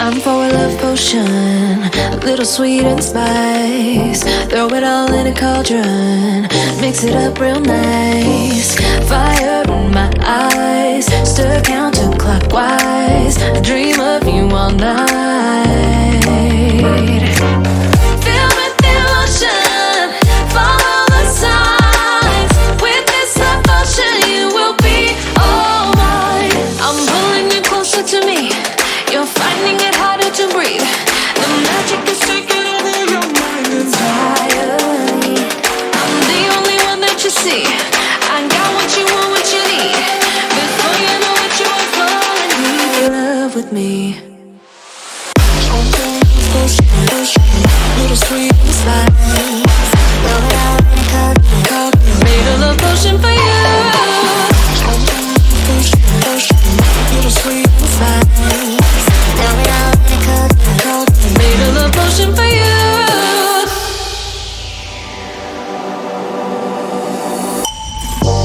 Time for a love potion, a little sweet and spice. Throw it all in a cauldron, mix it up real nice. Fire in my eyes, stir counterclockwise. I dream of you all night. Filled with emotion, follow the signs. With this love potion, you will be all mine. I'm pulling you closer to me. You're finding it harder to breathe. The magic is taking over your mind entirely. I'm the only one that you see. I got what you want, what you need. Before you know what you are falling, deep in love with me. Little sweet spice. Made a love potion for you. Little sweet spice. Made a love potion for you.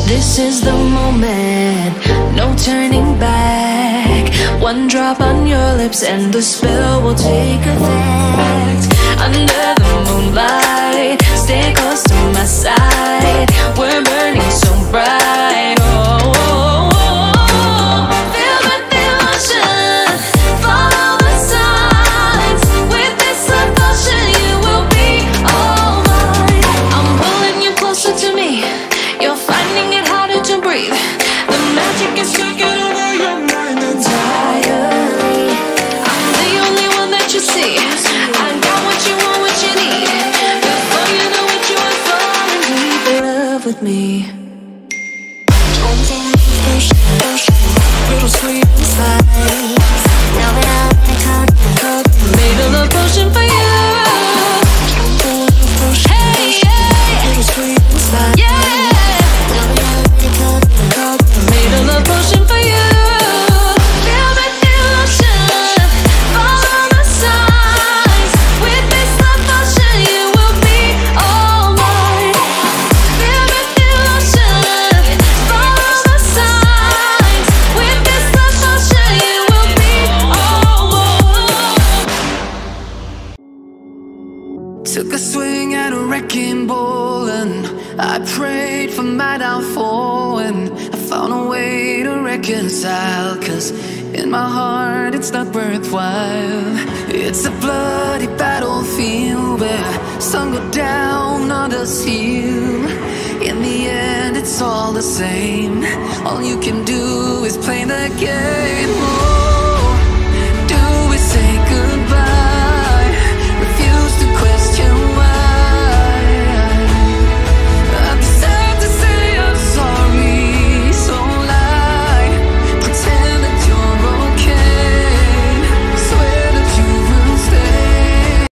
This is the moment, no turning back. One drop on your lips and the spell will take effect. Under the moonlight, stay close to my side. We're burning so bright. Oh, oh, oh. Filled with emotion, follow the signs. With this love potion, you will be all mine. I'm pulling you closer to me. You're finding it harder to breathe. The magic is taking over your mind entirely. I'm the only one that you see. I got what you want, what you need. Before you know what you are falling, deep in love with me. Little sweet spice. Made a love potion for you. Hey, yeah. Little sweet spice. Yeah. Made a love potion for you. Filled with emotion, follow the signs. With this love potion, you will be all mine. Filled with emotion, follow the signs. With this love potion, you will be all mine. Took a swing at a wrecking ball and I prayed for my downfall, and I found a way to reconcile. Cause in my heart it's not worthwhile. It's a bloody battlefield where some go down, others heal. In the end it's all the same. All you can do is play the game.